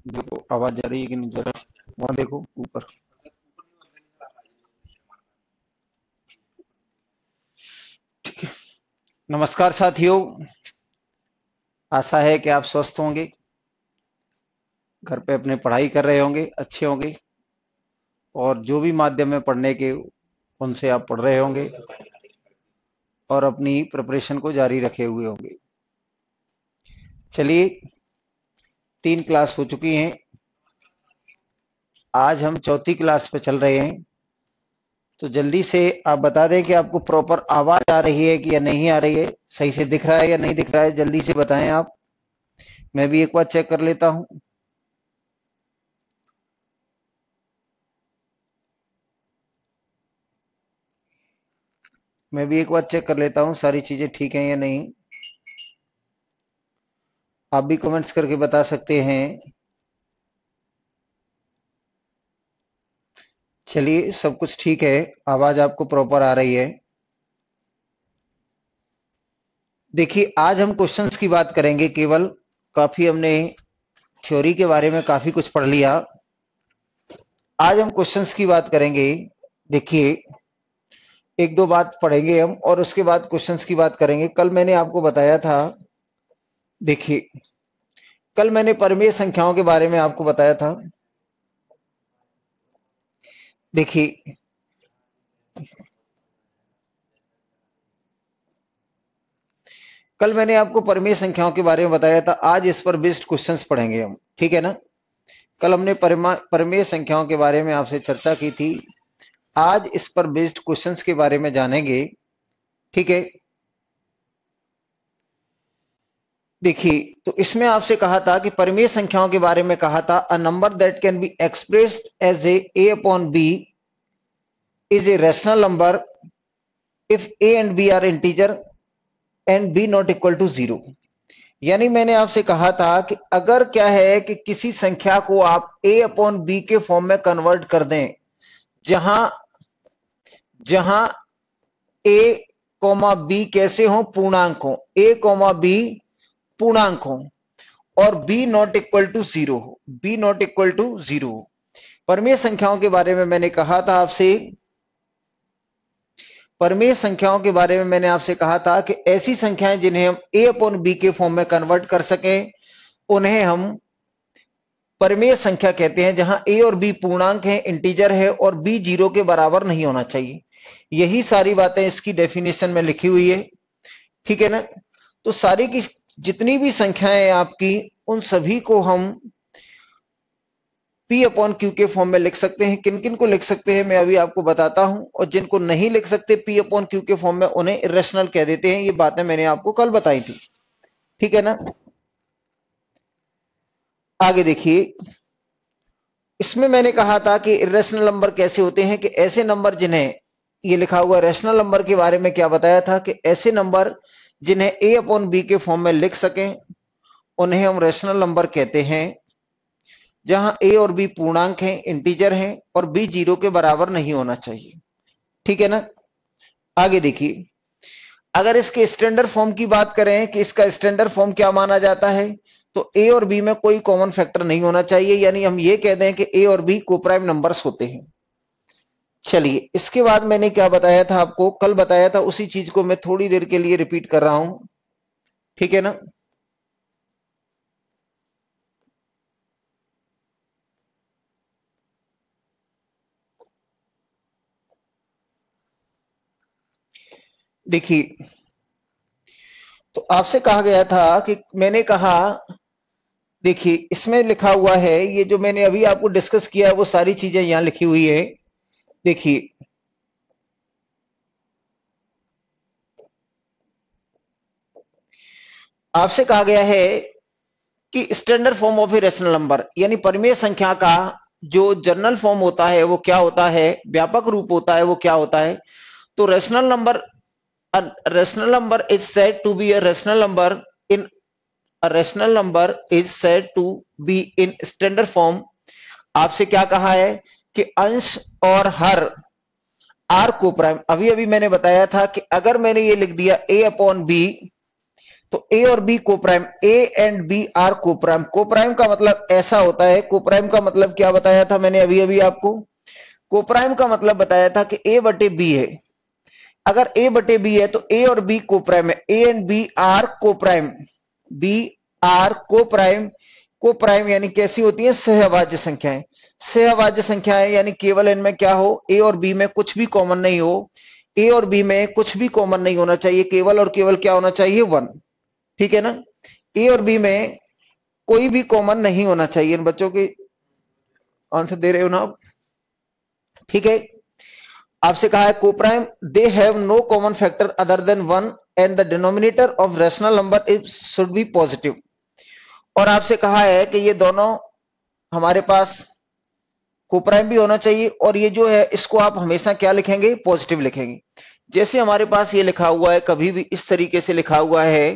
देखो आवाज जा रही है कि नहीं, जरा वहां देखो ऊपर। नमस्कार साथियों, आशा है कि आप स्वस्थ होंगे, घर पे अपने पढ़ाई कर रहे होंगे, अच्छे होंगे और जो भी माध्यम है पढ़ने के उनसे आप पढ़ रहे होंगे और अपनी प्रिपरेशन को जारी रखे हुए होंगे। चलिए, 3 क्लास हो चुकी हैं, आज हम चौथी क्लास पे चल रहे हैं। तो जल्दी से आप बता दें कि आपको प्रॉपर आवाज आ रही है कि या नहीं आ रही है, सही से दिख रहा है या नहीं दिख रहा है, जल्दी से बताएं आप। मैं भी एक बार चेक कर लेता हूं। मैं भी एक बार चेक कर लेता हूं सारी चीजें ठीक हैं या नहीं। आप भी कमेंट्स करके बता सकते हैं। चलिए, सब कुछ ठीक है, आवाज आपको प्रॉपर आ रही है। देखिए, आज हम क्वेश्चंस की बात करेंगे केवल। काफी हमने थ्योरी के बारे में काफी कुछ पढ़ लिया, आज हम क्वेश्चंस की बात करेंगे। देखिए, एक दो बात पढ़ेंगे हम और उसके बाद क्वेश्चंस की बात करेंगे। कल मैंने आपको बताया था, देखिए कल मैंने परिमेय संख्याओं के बारे में आपको बताया था। देखिए, कल मैंने आपको परिमेय संख्याओं के बारे में बताया था, आज इस पर बेस्ड क्वेश्चंस पढ़ेंगे हम, ठीक है ना। कल हमने परिमेय संख्याओं के बारे में आपसे चर्चा की थी, आज इस पर बेस्ड क्वेश्चंस के बारे में जानेंगे, ठीक है। देखिए, तो इसमें आपसे कहा था कि परिमेय संख्याओं के बारे में कहा था, a number that can be expressed as A upon B is a rational number if A and B are integer and B not equal to 0। यानी मैंने आपसे कहा था कि अगर क्या है कि किसी संख्या को आप a अपॉन बी के फॉर्म में कन्वर्ट कर दें, जहां जहां a कॉमा बी कैसे हो, पूर्णांक हो, a कॉमा बी पूर्णांक हो और b नॉट इक्वल टू 0 हो, b नॉट इक्वल टू 0 हो। परिमेय संख्याओं के बारे में मैंने कहा था आपसे, परिमेय संख्याओं के बारे में मैंने आपसे कहा था कि ऐसी संख्याएं जिन्हें हम a अपॉन बी के फॉर्म में कन्वर्ट कर सकें, उन्हें हम परिमेय संख्या कहते हैं, जहां a और b पूर्णांक हैं, इंटीजर है और b 0 के बराबर नहीं होना चाहिए। यही सारी बातें इसकी डेफिनेशन में लिखी हुई है, ठीक है ना। तो सारी की जितनी भी संख्याएं आपकी, उन सभी को हम p अपॉन क्यू के फॉर्म में लिख सकते हैं। किन किन को लिख सकते हैं मैं अभी आपको बताता हूं, और जिनको नहीं लिख सकते p अपॉन क्यू के फॉर्म में, उन्हें इरेशनल कह देते हैं। ये बातें मैंने आपको कल बताई थी, ठीक है ना। आगे देखिए, इसमें मैंने कहा था कि इरेशनल नंबर कैसे होते हैं, कि ऐसे नंबर जिन्हें, ये लिखा हुआ रेशनल नंबर के बारे में क्या बताया था, कि ऐसे नंबर जिन्हें a अपॉन बी के फॉर्म में लिख सकें, उन्हें हम रेशनल नंबर कहते हैं, जहां a और b पूर्णांक हैं, इंटीजर हैं और b 0 के बराबर नहीं होना चाहिए, ठीक है ना। आगे देखिए, अगर इसके स्टैंडर्ड फॉर्म की बात करें कि इसका स्टैंडर्ड फॉर्म क्या माना जाता है, तो a और b में कोई कॉमन फैक्टर नहीं होना चाहिए, यानी हम ये कह दें कि a और b कोप्राइम नंबर्स होते हैं। चलिए, इसके बाद मैंने क्या बताया था आपको, कल बताया था, उसी चीज को मैं थोड़ी देर के लिए रिपीट कर रहा हूं, ठीक है ना। देखिए, तो आपसे कहा गया था कि मैंने कहा, देखिए इसमें लिखा हुआ है, ये जो मैंने अभी आपको डिस्कस किया है वो सारी चीजें यहां लिखी हुई है। देखिए, आपसे कहा गया है कि standard form of a rational number, यानी परिमेय संख्या का जो जनरल फॉर्म होता है वो क्या होता है, व्यापक रूप होता है वो क्या होता है। तो rational number, rational number is said to be a rational number in, a rational number is said to be in standard form। आपसे क्या कहा है कि अंश और हर आर को प्राइम, अभी अभी मैंने बताया था कि अगर मैंने ये लिख दिया a अपॉन बी, तो ए और B coprime, A and B are coprime. Coprime का मतलब ऐसा होता है, कोप्राइम का मतलब क्या बताया था मैंने अभी अभी आपको? कोप्राइम का मतलब बताया था कि ए बटे बी है। अगर ए बटे बी है तो ए और बी कोप्राइम है, A and B are coprime, B are coprime. Coprime यानी कैसी होती है? सहअभाज्य संख्याएं। सहअभाज्य संख्याएं यानी केवल इनमें क्या हो? ए और बी में कुछ भी कॉमन नहीं हो। ए और बी में कुछ भी कॉमन नहीं होना चाहिए, केवल और केवल क्या होना चाहिए? 1। ठीक है ना? ए और बी में कोई भी कॉमन नहीं होना चाहिए। इन बच्चों के आंसर दे रहे हो ना आप? ठीक है। आपसे कहा है coprime they have no common factor other than 1 and the denominator of rational number is should be positive. और आपसे कहा है कि ये दोनों हमारे पास कोप्राइम भी होना चाहिए, और ये जो है इसको आप हमेशा क्या लिखेंगे? पॉजिटिव लिखेंगे। जैसे हमारे पास ये लिखा हुआ है, कभी भी इस तरीके से लिखा हुआ है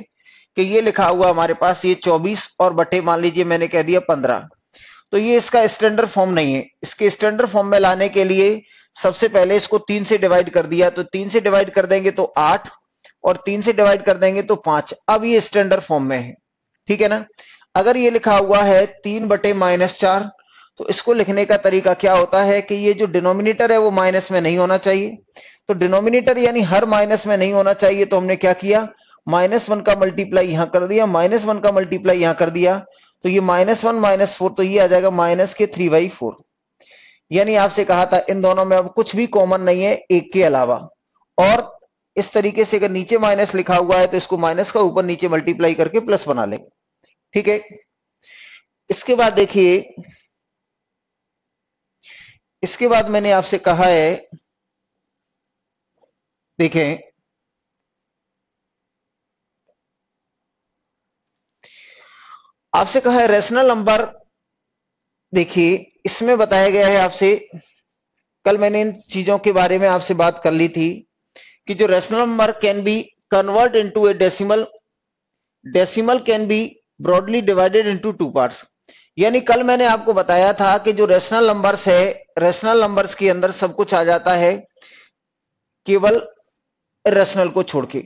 कि ये लिखा हुआ हमारे पास ये 24 और बटे मान लीजिए मैंने कह दिया 15, तो ये इसका स्टैंडर्ड फॉर्म नहीं है। इसके स्टैंडर्ड फॉर्म में लाने के लिए सबसे पहले इसको 3 से डिवाइड कर दिया, तो 3 से डिवाइड कर देंगे तो 8, और 3 से डिवाइड कर देंगे तो 5। अब ये स्टैंडर्ड फॉर्म में है। ठीक है ना? अगर ये लिखा हुआ है 3 बटे -4, तो इसको लिखने का तरीका क्या होता है कि ये जो डिनोमिनेटर है वो माइनस में नहीं होना चाहिए। तो डिनोमिनेटर यानी हर माइनस में नहीं होना चाहिए, तो हमने क्या किया? -1 का मल्टीप्लाई यहां कर दिया, -1 का मल्टीप्लाई यहां कर दिया, तो ये -1 -4, तो ये आ जाएगा -3/4। यानी आपसे कहा था इन दोनों में अब कुछ भी कॉमन नहीं है एक के अलावा। और इस तरीके से अगर नीचे माइनस लिखा हुआ है तो इसको माइनस का ऊपर नीचे मल्टीप्लाई करके प्लस बना लेंगे। ठीक है। इसके बाद देखिए, इसके बाद मैंने आपसे कहा है, देखें आपसे कहा है रैशनल नंबर। देखिए इसमें बताया गया है आपसे, कल मैंने इन चीजों के बारे में आपसे बात कर ली थी कि जो rational number can be convert into A decimal, decimal can be broadly divided into 2 parts. यानी कल मैंने आपको बताया था कि जो रैशनल नंबर्स है, रैशनल नंबर्स के अंदर सब कुछ आ जाता है केवल रैशनल को छोड़ के।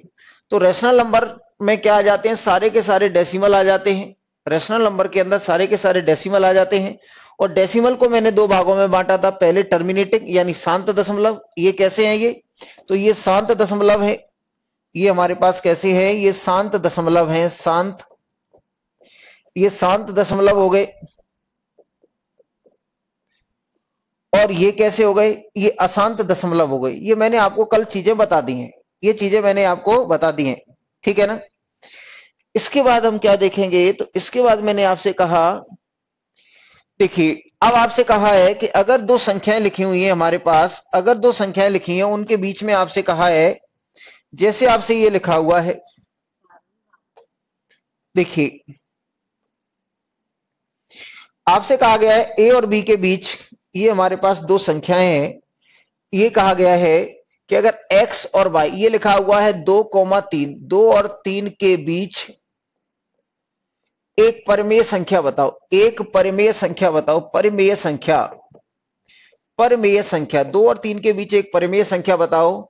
तो रैशनल नंबर में क्या आ जाते हैं? सारे के सारे डेसिमल आ जाते हैं। रैशनल नंबर के अंदर सारे के सारे डेसिमल आ जाते हैं। और डेसिमल को मैंने 2 भागों में बांटा था। पहले टर्मिनेटिंग यानी शांत दशमलव, ये कैसे हैं? ये तो ये शांत दशमलव है। ये हमारे पास कैसे है? ये शांत दशमलव है, शांत, ये शांत दशमलव हो गए। और ये कैसे हो गए? ये अशांत दशमलव हो गए। ये मैंने आपको कल चीजें बता दी हैं, ये चीजें मैंने आपको बता दी हैं। ठीक है ना? इसके बाद हम क्या देखेंगे? तो इसके बाद मैंने आपसे कहा, देखिए अब आपसे कहा है कि अगर 2 संख्याएं लिखी हुई हैं हमारे पास, अगर 2 संख्याएं लिखी हैं उनके बीच में आपसे कहा है, जैसे आपसे ये लिखा हुआ है, देखिए आपसे कहा गया है ए और बी के बीच ये हमारे पास 2 संख्याएं हैं। ये कहा गया है कि अगर x और y, ये लिखा हुआ है 2,3, 2 और 3 के बीच एक परिमेय संख्या बताओ, एक परिमेय संख्या बताओ, परिमेय संख्या, परिमेय संख्या 2 और 3 के बीच एक परिमेय संख्या बताओ।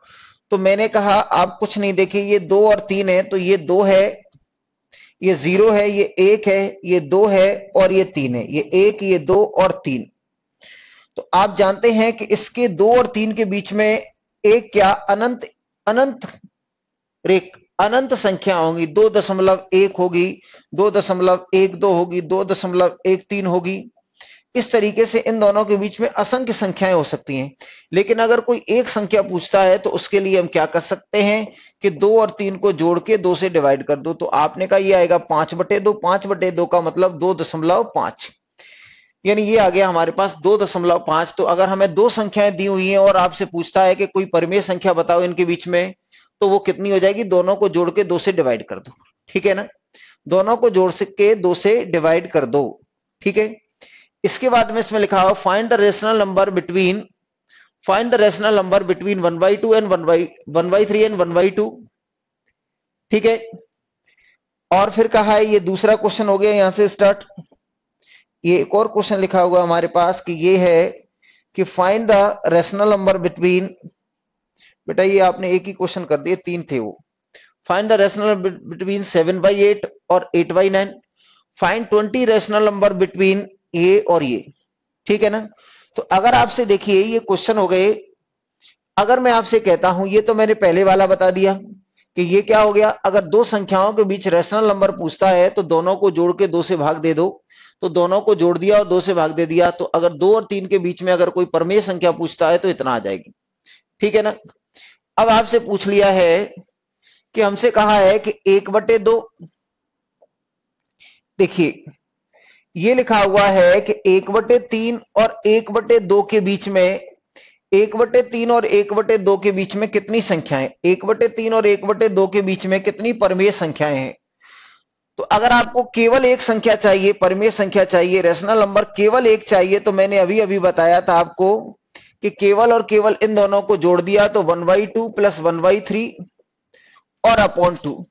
तो मैंने कहा आप कुछ नहीं देखिए, ये 2 और 3 है, तो ये 2 है, ये 0 है, ये 1 है, ये 2 है और ये 3 है, ये 1, ये 2 और 3। तो आप जानते हैं कि इसके 2 और 3 के बीच में एक क्या? अनंत, अनंत रेख, अनंत संख्या होगी। 2.1 होगी, 2.12 होगी, 2.13 होगी। इस तरीके से इन दोनों के बीच में असंख्य संख्याएं हो सकती हैं। लेकिन अगर कोई एक संख्या पूछता है तो उसके लिए हम क्या कर सकते हैं कि 2 और 3 को जोड़ के 2 से डिवाइड कर दो। तो आपने कहा ये आएगा 5/2, 5/2 का मतलब 2.5, यानी ये आ गया हमारे पास 2.5। तो अगर हमें 2 संख्याएं दी हुई हैं और आपसे पूछता है कि कोई परिमेय संख्या बताओ इनके बीच में, तो वो कितनी हो जाएगी? दोनों को जोड़ के 2 से डिवाइड कर दो। ठीक है ना? दोनों को जोड़ के 2 से डिवाइड कर दो। ठीक है। इसके बाद में इसमें लिखा हो find the rational number between, find the rational number between 1/2 and 1/3 and 1/2। ठीक है। और फिर कहा है, ये दूसरा क्वेश्चन हो गया यहां से स्टार्ट। ये एक और क्वेश्चन लिखा हुआ हमारे पास कि ये है कि find the rational number between, बेटा ये आपने एक ही क्वेश्चन कर दिए, 3 थे वो। फाइंड द रेशनल बिटवीन 7/8 और 8/9, फाइंड 20 रेशनल नंबर बिटवीन ये और ये। ठीक है ना। तो अगर आपसे देखिए ये क्वेश्चन हो गए, अगर मैं आपसे कहता हूं, ये तो मैंने पहले वाला बता दिया कि ये क्या हो गया, अगर दो संख्याओं के बीच रेशनल नंबर पूछता है तो दोनों को जोड़ के 2 से भाग दे दो, तो दोनों को जोड़ दिया और 2 से भाग दे दिया। तो अगर 2 और 3 के बीच में अगर कोई परमेय संख्या पूछता है तो इतना आ जाएगी। ठीक है ना। अब आपसे पूछ लिया है कि हमसे कहा है कि 1/2, देखिए ये लिखा हुआ है कि 1/3 और 1/2 के बीच में, 1/3 और 1/2 के बीच में कितनी संख्याएं, 1/3 और 1/2 के बीच में कितनी परमेय संख्याएं हैं। तो अगर आपको केवल एक संख्या चाहिए, परमेय संख्या चाहिए, रेशनल नंबर केवल एक चाहिए, तो मैंने अभी अभी बताया था आपको कि केवल और केवल इन दोनों को जोड़ दिया तो 1/2 प्लस 1/3 और अपॉन 2,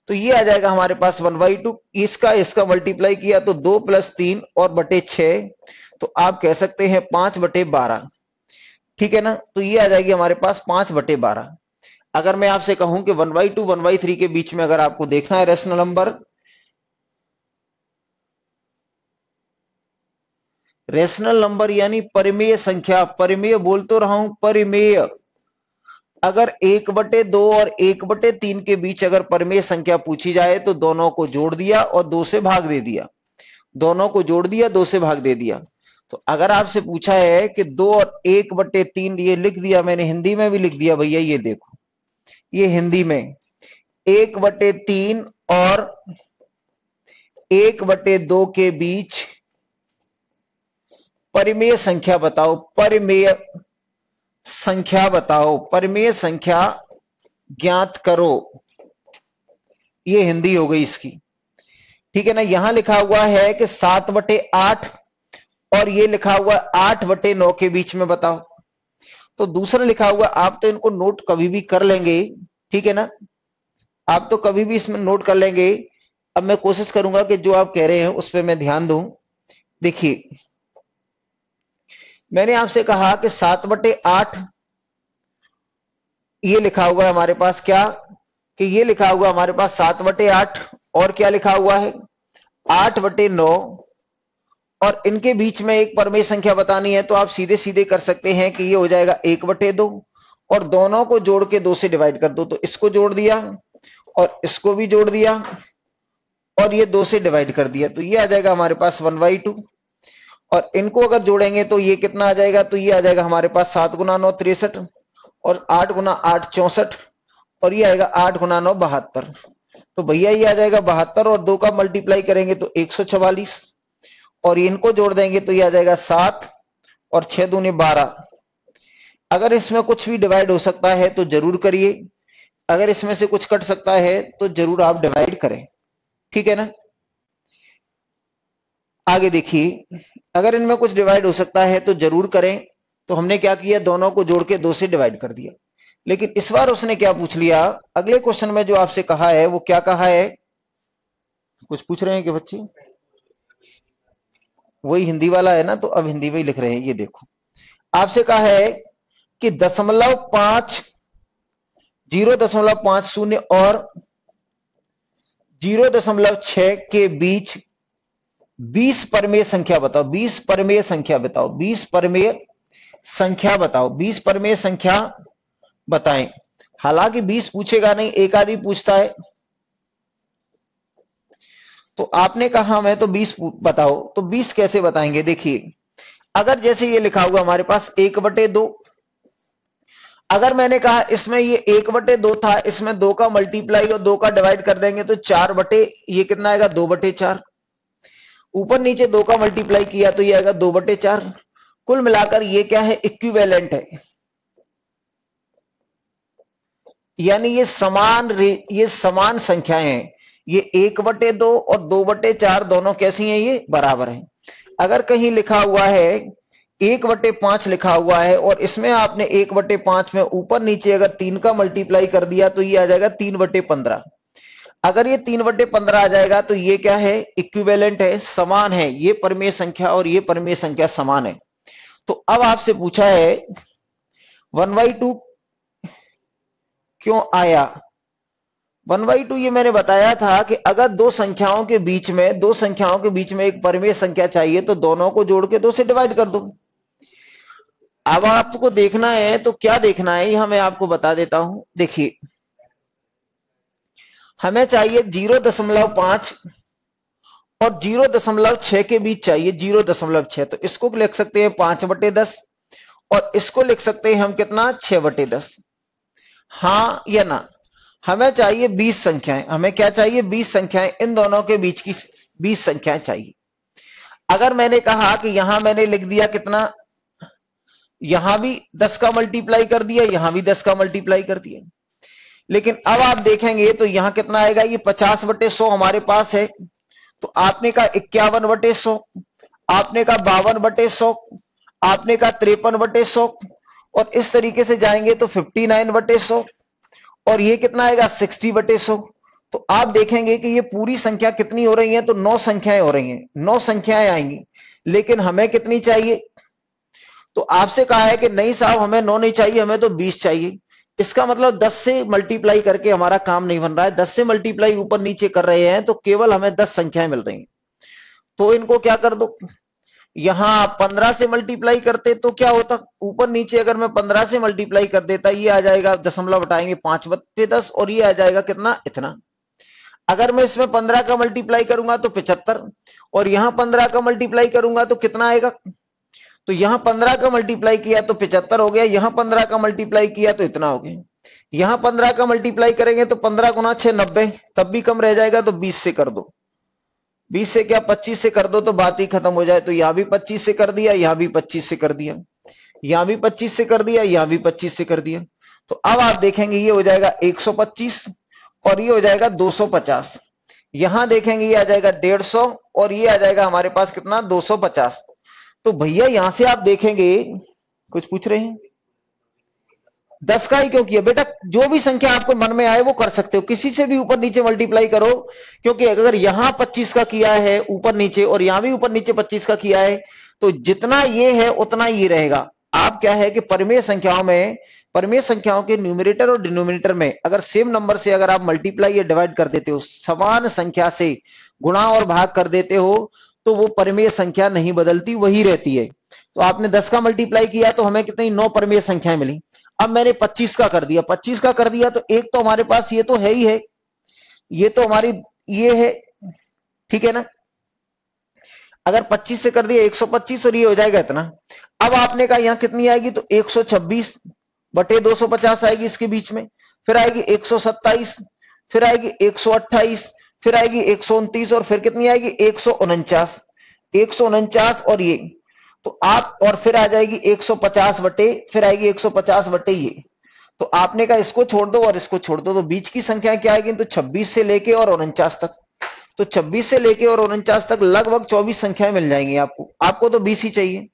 तो ये आ जाएगा हमारे पास 1/2, इसका इसका मल्टीप्लाई किया तो 2 + 3 और बटे 6, तो आप कह सकते हैं 5/12। ठीक है ना। तो ये आ जाएगी हमारे पास 5/12। अगर मैं आपसे कहूं कि 1/2 1/3 के बीच में अगर आपको देखना है रेशनल नंबर, रेशनल नंबर यानी परिमेय संख्या, परिमेय बोल तो रहा हूं, परिमेय, अगर 1/2 और 1/3 के बीच अगर परिमेय संख्या पूछी जाए तो दोनों को जोड़ दिया और 2 से भाग दे दिया, दोनों को जोड़ दिया 2 से भाग दे दिया। तो अगर आपसे पूछा है कि 2 और 1/3, ये लिख दिया मैंने, हिंदी में भी लिख दिया भैया, ये देखो, ये हिंदी में 1/3 और 1/2 के बीच परिमेय संख्या बताओ, परिमेय संख्या बताओ, परिमेय संख्या ज्ञात करो, ये हिंदी हो गई इसकी। ठीक है ना। यहां लिखा हुआ है कि 7/8 और ये लिखा हुआ 8/9 के बीच में बताओ। तो दूसरा लिखा हुआ, आप तो इनको नोट कभी भी कर लेंगे, ठीक है ना, आप तो कभी भी इसमें नोट कर लेंगे। अब मैं कोशिश करूंगा कि जो आप कह रहे हैं उस पर मैं ध्यान दूं। देखिए मैंने आपसे कहा कि 7/8 ये लिखा हुआ है हमारे पास, क्या कि ये लिखा हुआ हमारे पास 7/8 और क्या लिखा हुआ है 8/9, और इनके बीच में एक परमेय संख्या बतानी है, तो आप सीधे सीधे कर सकते हैं कि ये हो जाएगा 1/2 और दोनों को जोड़ के 2 से डिवाइड कर दो, तो इसको जोड़ दिया और इसको भी जोड़ दिया और ये 2 से डिवाइड कर दिया, तो ये आ जाएगा हमारे पास 1/2। और इनको अगर जोड़ेंगे तो ये कितना आ जाएगा, तो ये आ जाएगा हमारे पास 7 × 9 63 और 8 × 8 64 और ये आएगा 8 × 9 72। तो भैया ये आ जाएगा 72 और 2 का मल्टीप्लाई करेंगे तो 144 और इनको जोड़ देंगे तो ये आ जाएगा 7 और 6 दूनी 12। अगर इसमें कुछ भी डिवाइड हो सकता है तो जरूर करिए, अगर इसमें से कुछ कट सकता है तो जरूर आप डिवाइड करें। ठीक है ना। आगे देखिए, अगर इनमें कुछ डिवाइड हो सकता है तो जरूर करें। तो हमने क्या किया, दोनों को जोड़ के 2 से डिवाइड कर दिया। लेकिन इस बार उसने क्या पूछ लिया, अगले क्वेश्चन में जो आपसे कहा है वो क्या कहा है, कुछ पूछ रहे हैं कि बच्चे, वही हिंदी वाला है ना, तो अब हिंदी में ही लिख रहे हैं। ये देखो आपसे कहा है कि 0.50 और 0.6 के बीच 20 परमेय संख्या बताओ, 20 परमेय संख्या बताओ, 20 परमेय संख्या बताओ, 20 परमेय संख्या बताएं। हालांकि 20 पूछेगा नहीं, एक आदि पूछता है, तो आपने कहा मैं तो 20 बताओ, तो 20 कैसे बताएंगे। देखिए अगर जैसे ये लिखा हुआ हमारे पास 1/2, अगर मैंने कहा इसमें ये 1/2 था, इसमें 2 का मल्टीप्लाई और 2 का डिवाइड कर देंगे तो 4 बटे, ये कितना आएगा 2/4, ऊपर नीचे 2 का मल्टीप्लाई किया तो ये आएगा 2/4। कुल मिलाकर ये क्या है, इक्विवेलेंट है, यानी ये समान संख्याएं हैं। ये 1/2 और 2/4 दोनों कैसी हैं, ये बराबर हैं। अगर कहीं लिखा हुआ है 1/5 लिखा हुआ है और इसमें आपने 1/5 में ऊपर नीचे अगर 3 का मल्टीप्लाई कर दिया तो ये आ जाएगा 3/15। अगर ये 3/15 आ जाएगा तो ये क्या है, इक्विवेलेंट है, समान है, ये परमेय संख्या और ये परमेय संख्या समान है। तो अब आपसे पूछा है 1/2 क्यों आया, 1/2 ये मैंने बताया था कि अगर दो संख्याओं के बीच में एक परिमेय संख्या चाहिए तो दोनों को जोड़ के 2 से डिवाइड कर दो। अब आपको देखना है तो क्या देखना है, यह मैं आपको बता देता हूं। देखिए, हमें चाहिए 0.5 और 0.6 के बीच चाहिए 0.6, तो इसको लिख सकते हैं 5/10 और इसको लिख सकते हैं हम कितना 6/10। हाँ या ना? हमें चाहिए 20 संख्याएं, हमें क्या चाहिए 20 संख्याएं, इन दोनों के बीच की 20 संख्याएं चाहिए। अगर मैंने कहा कि यहां मैंने लिख दिया कितना, यहां भी 10 का मल्टीप्लाई कर दिया, यहां भी 10 का मल्टीप्लाई कर दिया, लेकिन अब आप देखेंगे तो यहां कितना आएगा, ये 50/100 हमारे पास है, तो आपने कहा 51/100, आपने कहा 52/100, आपने कहा 53/100 और इस तरीके से जाएंगे तो 59/100 और ये कितना आएगा 60/100। तो आप देखेंगे कि ये पूरी संख्या कितनी हो रही है, तो 9 संख्याएं हो रही हैं, 9 संख्याएं आएंगी, लेकिन हमें कितनी चाहिए? तो आपसे कहा है कि नहीं साहब हमें 9 नहीं चाहिए, हमें तो 20 चाहिए। इसका मतलब 10 से मल्टीप्लाई करके हमारा काम नहीं बन रहा है, 10 से मल्टीप्लाई ऊपर नीचे कर रहे हैं तो केवल हमें 10 संख्याएं मिल रही हैं। तो इनको क्या कर दो, यहां 15 से मल्टीप्लाई करते तो क्या होता, ऊपर नीचे अगर मैं 15 से मल्टीप्लाई कर देता, ये आ जाएगा दशमलव हटाएंगे 5/10 और ये आ जाएगा कितना, इतना। अगर मैं इसमें 15 का मल्टीप्लाई करूंगा तो 75 और यहां 15 का मल्टीप्लाई करूंगा तो कितना आएगा, तो यहां 15 का मल्टीप्लाई किया तो 75 हो गया, यहां 15 का मल्टीप्लाई किया तो इतना हो गया। यहां 15 का मल्टीप्लाई करेंगे तो 15 गुना 6 90, तब भी कम रह जाएगा, तो 20 से कर दो, 20 से क्या 25 से कर दो तो बात ही खत्म हो जाए। तो यहां भी 25 से कर दिया, यहां भी 25 से कर दिया, यहां भी 25 से कर दिया, यहां भी 25 से कर दिया। तो अब आप देखेंगे ये हो जाएगा 125 और ये हो जाएगा 250। यहां देखेंगे ये आ जाएगा 150 और ये आ जाएगा हमारे पास कितना 250। तो भैया यहां से आप देखेंगे, कुछ पूछ रहे हैं? 10 का ही क्यों किया बेटा? जो भी संख्या आपको मन में आए वो कर सकते हो, किसी से भी ऊपर नीचे मल्टीप्लाई करो, क्योंकि अगर यहां 25 का किया है ऊपर नीचे और यहां भी ऊपर नीचे 25 का किया है, तो जितना ये है उतना ये रहेगा। आप क्या है कि परिमेय संख्याओं के न्यूमरेटर और डिनोमिनेटर में अगर सेम नंबर से अगर आप मल्टीप्लाई या डिवाइड कर देते हो, समान संख्या से गुणा और भाग कर देते हो, तो वो परिमेय संख्या नहीं बदलती, वही रहती है। तो आपने 10 का मल्टीप्लाई किया तो हमें कितनी 9 परिमेय संख्याएं मिली। अब मैंने 25 का कर दिया, 25 का कर दिया तो एक तो हमारे पास ये तो है ही है, ये तो हमारी ये है, ठीक है ना। अगर 25 से कर दिया 125 और ये हो जाएगा इतना। अब आपने कहा यहां कितनी आएगी, तो 126/250 आएगी इसके बीच में, फिर आएगी 127, फिर आएगी 128, फिर आएगी 129 और फिर कितनी आएगी 149, 149 और ये, तो आप और फिर आ जाएगी 150 बटे, फिर आएगी 150 बटे ये। तो आपने कहा इसको छोड़ दो और इसको छोड़ दो, तो बीच की संख्या क्या आएगी, तो 26 से लेके और 49 तक। तो 26 से लेके और 49 तक लगभग 24 संख्याएं मिल जाएंगी आपको। आपको तो 20 ही चाहिए,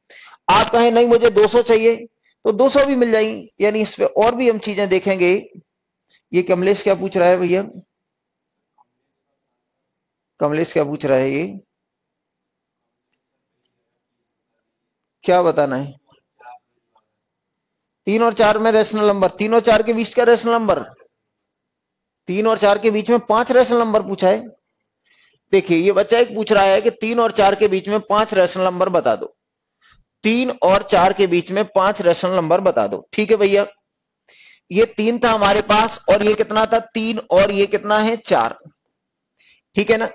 आप कहें नहीं मुझे 200 चाहिए तो 200 भी मिल जाएंगी। यानी इस पे और भी हम चीजें देखेंगे। ये कमलेश क्या पूछ रहा है भैया, कमलेश क्या पूछ रहा है, ये क्या बताना है? 3 और 4 में रेशनल नंबर, 3 और 4 के बीच का रेशनल नंबर, 3 और 4 के बीच में 5 रेशनल नंबर पूछा है। देखिए ये बच्चा एक पूछ रहा है कि 3 और 4 के बीच में 5 रेशनल नंबर बता दो, 3 और 4 के बीच में 5 रेशनल नंबर बता दो। ठीक है भैया, ये 3 था हमारे पास और ये कितना था 3 और ये कितना है 4, ठीक है ना।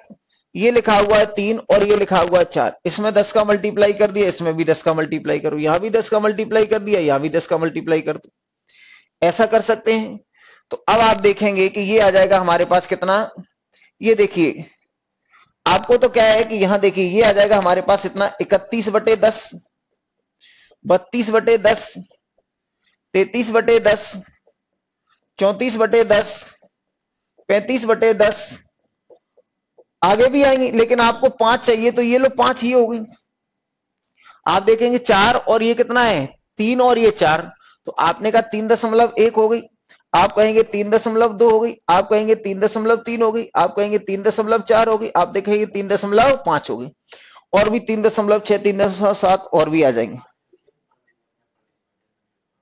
ये लिखा हुआ है 3 और ये लिखा हुआ है 4, इसमें 10 का मल्टीप्लाई कर दिया, इसमें भी 10 का मल्टीप्लाई करो, यहां भी 10 का मल्टीप्लाई कर दिया, यहां भी 10 का मल्टीप्लाई कर दो, ऐसा कर सकते हैं। तो अब आप देखेंगे कि ये आ जाएगा हमारे पास कितना, ये देखिए आपको तो क्या है कि यहां देखिए ये आ जाएगा हमारे पास इतना 31/10, 32/10, 33/10, 34/10, 35/10, आगे भी आएंगे, लेकिन आपको 5 चाहिए तो ये लो 5 ही हो गई। आप देखेंगे 4 और ये कितना है 3 और ये 4, तो आपने कहा 3.1 हो गई, आप कहेंगे 3.2 हो गई, आप कहेंगे 3.3 हो गई, आप कहेंगे 3.4 हो गई, आप देखेंगे 3.5 हो गई, और भी 3.6, 3.7 और भी आ जाएंगे।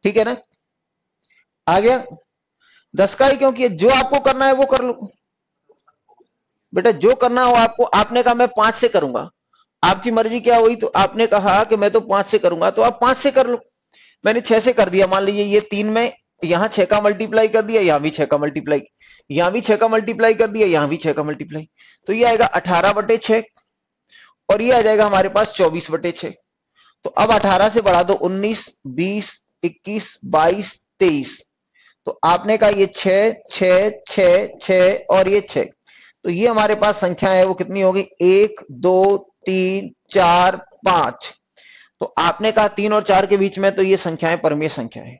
ठीक है ना, आ गया। 10 का ही क्यों किया? जो आपको करना है वो कर लो बेटा, जो करना हो आपको। आपने कहा मैं 5 से करूंगा, आपकी मर्जी क्या हुई? तो आपने कहा कि मैं तो 5 से करूंगा, तो आप 5 से कर लो। मैंने 6 से कर दिया, मान लीजिए ये 3 में, यहां 6 का मल्टीप्लाई कर दिया, यहां भी 6 का मल्टीप्लाई, यहां भी 6 का मल्टीप्लाई कर दिया, यहां भी 6 का मल्टीप्लाई, तो ये आएगा 18/6 और ये आ जाएगा हमारे पास 24/6। तो अब 18 से बढ़ा दो 19, 20, 21, 22, 23। तो आपने कहा ये 6, 6, 6, 6 और ये 6, तो ये हमारे पास संख्या है वो कितनी होगी? 1, 2, 3, 4, 5। तो आपने कहा 3 और 4 के बीच में, तो ये संख्याएं परमेय संख्या है।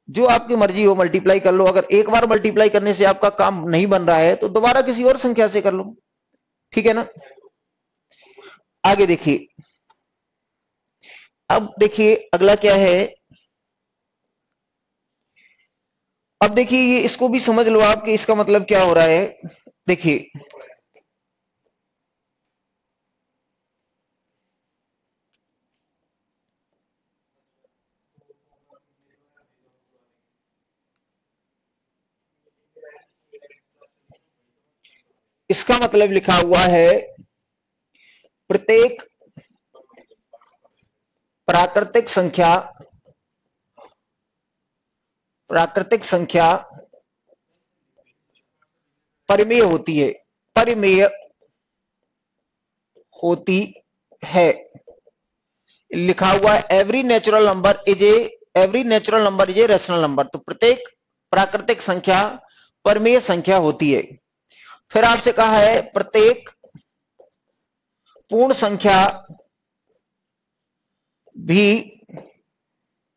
जो आपकी मर्जी हो मल्टीप्लाई कर लो। अगर एक बार मल्टीप्लाई करने से आपका काम नहीं बन रहा है तो दोबारा किसी और संख्या से कर लो, ठीक है ना। आगे देखिए, अब देखिए अगला क्या है। अब देखिए ये इसको भी समझ लो आप कि इसका मतलब क्या हो रहा है। देखिए इसका मतलब लिखा हुआ है प्रत्येक प्राकृतिक संख्या, प्राकृतिक संख्या परिमेय होती है, परिमेय होती है। लिखा हुआ है every natural number is a, every natural number is a rational number. तो प्रत्येक प्राकृतिक संख्या परिमेय संख्या होती है। फिर आपसे कहा है प्रत्येक पूर्ण संख्या भी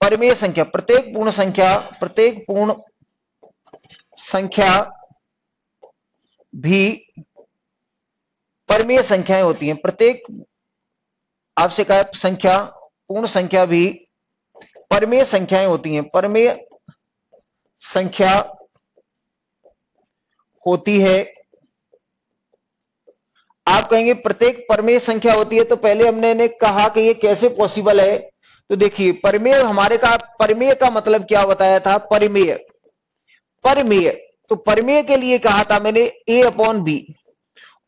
परिमेय संख्या, प्रत्येक पूर्ण संख्या, प्रत्येक पूर्ण संख्या भी परिमेय संख्याएं होती हैं। प्रत्येक आपसे कहा संख्या, पूर्ण संख्या भी परिमेय संख्याएं होती हैं, परिमेय संख्या होती है। आप कहेंगे प्रत्येक परिमेय संख्या होती है, तो पहले हमने कहा कि ये कैसे पॉसिबल है। तो देखिए परिमेय, हमारे का परिमेय का मतलब क्या बताया था? परिमेय, परिमेय, तो परिमेय के लिए कहा था मैंने a/b,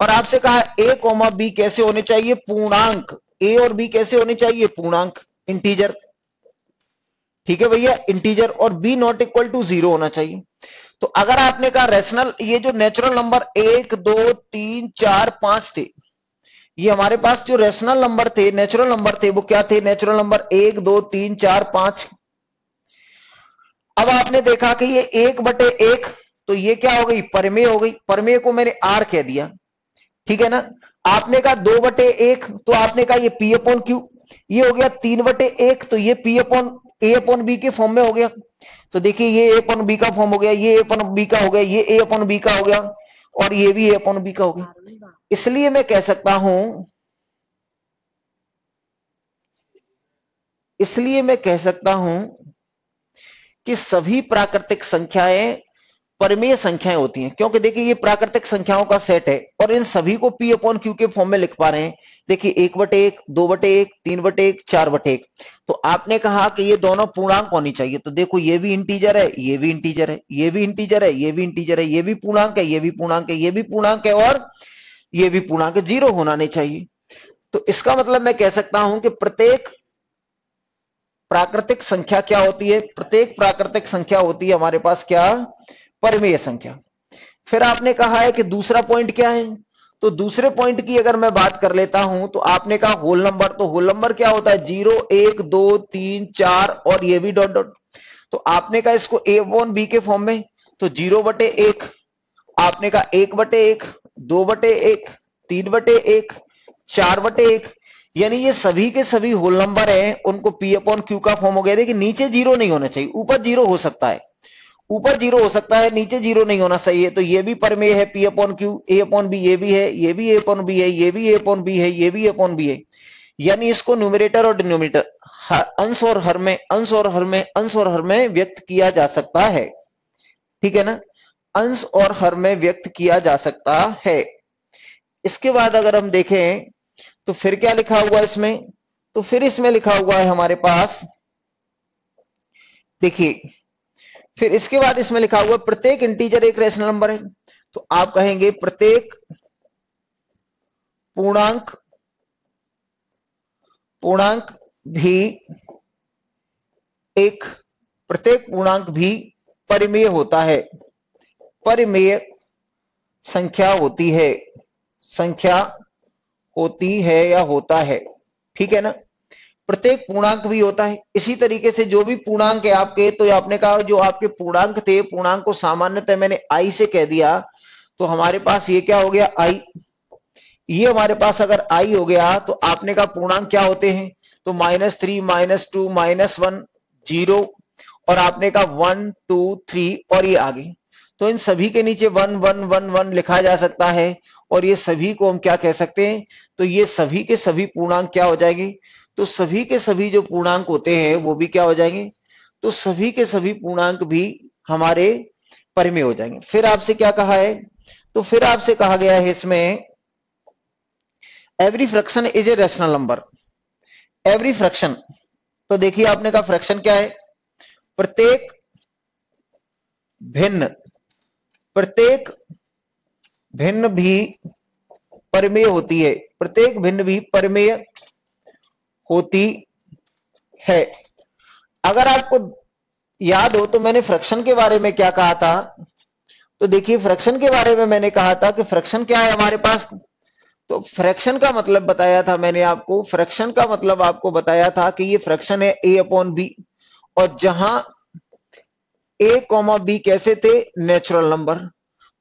और आपसे कहा a, b कैसे होने चाहिए? पूर्णांक। a और b कैसे होने चाहिए? पूर्णांक, इंटीजर, ठीक है भैया, इंटीजर। और b नॉट इक्वल टू 0 होना चाहिए। तो अगर आपने कहा रैशनल, ये जो नेचुरल नंबर 1, 2, 3, 4, 5 थे, ये हमारे पास जो रैशनल नंबर थे, नेचुरल नंबर थे, वो क्या थे? Natural number 1, 2, 3, 4, 5। अब आपने देखा कि ये 1/1, तो ये क्या हो गई? परिमेय हो गई। परिमेय को मैंने आर कह दिया, ठीक है ना। आपने कहा 2/1, तो आपने कहा ये P/Q, ये हो गया 3/1, तो ये A/B के फॉर्म में हो गया। तो देखिए ये A/B का फॉर्म हो गया, ये A/B का हो गया, ये A/B का हो गया, और ये भी A/B का हो गया। इसलिए मैं कह सकता हूं, इसलिए मैं कह सकता हूं कि सभी प्राकृतिक संख्याएं परिमेय संख्याएं होती हैं, क्योंकि देखिए ये प्राकृतिक संख्याओं का सेट है और इन सभी को P/Q के फॉर्म में लिख पा रहे हैं। देखिए 1/1, 2/1, 3/1, 4/1। तो आपने कहा कि ये दोनों पूर्णांक होनी चाहिए, तो देखो ये भी इंटीजर है, ये भी इंटीजर है, ये भी इंटीजर है, ये भी इंटीजर है, ये भी पूर्णांक है, ये भी पूर्णांक है, ये भी पूर्णांक है, और ये भी पूर्णांक है, 0 होना नहीं चाहिए। तो इसका मतलब मैं कह सकता हूं कि प्रत्येक प्राकृतिक संख्या क्या होती है? प्रत्येक प्राकृतिक संख्या होती है हमारे पास क्या? परिमेय संख्या। फिर आपने कहा है कि दूसरा पॉइंट क्या है, तो दूसरे पॉइंट की अगर मैं बात कर लेता हूं, तो आपने कहा होल नंबर, तो होल नंबर क्या होता है? 0, 1, 2, 3, 4 और ये भी डॉट डॉट। तो आपने कहा इसको A/B के फॉर्म में, तो 0/1, आपने कहा 1/1, 2/1, 3/1, 4/1, यानी ये सभी के सभी होल नंबर हैं, उनको P/Q का फॉर्म हो गया। देखिए नीचे 0 नहीं होना चाहिए, ऊपर 0 हो सकता है, ऊपर 0 हो सकता है, नीचे 0 नहीं होना चाहिए। तो ये भी परिमेय है P/Q, A/B ये भी है, ये भी A/B है, ये भी A/B है, ये भी A/B है। यानी इसको न्यूमरेटर और डिनोमिनेटर, अंश और हर में, अंश और हर में, अंश और हर में व्यक्त किया जा सकता है, ठीक है ना। अंश और हर में व्यक्त किया जा सकता है। इसके बाद अगर हम देखें तो फिर क्या लिखा हुआ इसमें, तो फिर इसमें लिखा हुआ है हमारे पास, देखिए फिर इसके बाद इसमें लिखा हुआ प्रत्येक इंटीजर एक रैशनल नंबर है, तो आप कहेंगे प्रत्येक पूर्णांक पूर्णांक भी एक प्रत्येक पूर्णांक भी परिमेय होता है, परिमेय संख्या होती है, संख्या होती है या होता है, ठीक है ना। प्रत्येक पूर्णांक भी होता है। इसी तरीके से जो भी पूर्णांक है आपके, तो आपने कहा जो आपके पूर्णांक थे, पूर्णांक को सामान्यतः मैंने आई से कह दिया, तो हमारे पास ये क्या हो गया आई। ये हमारे पास अगर आई हो गया तो आपने कहा पूर्णांक क्या होते हैं, तो -3 -2 -1 0, और आपने कहा 1 2 3 और ये आगे, तो इन सभी के नीचे 1 1 1 1 लिखा जा सकता है, और ये सभी को हम क्या कह सकते हैं, तो ये सभी के सभी पूर्णांक क्या हो जाएंगे, तो सभी के सभी जो पूर्णांक होते हैं वो भी क्या हो जाएंगे, तो सभी के सभी पूर्णांक भी हमारे परिमेय हो जाएंगे। फिर आपसे क्या कहा है, तो फिर आपसे कहा गया है इसमें every fraction is a rational number. Every fraction, तो देखिए आपने कहा फ्रैक्शन क्या है, प्रत्येक भिन्न, प्रत्येक भिन्न भी परिमेय होती है, प्रत्येक भिन्न भी परिमेय होती है। अगर आपको याद हो तो मैंने फ्रैक्शन के बारे में क्या कहा था, तो देखिए फ्रैक्शन के बारे में मैंने कहा था कि फ्रैक्शन क्या है हमारे पास, तो फ्रैक्शन का मतलब बताया था मैंने आपको, फ्रैक्शन का मतलब आपको बताया था कि ये फ्रैक्शन है ए अपॉन बी, और जहां ए कॉमा बी कैसे थे, नेचुरल नंबर,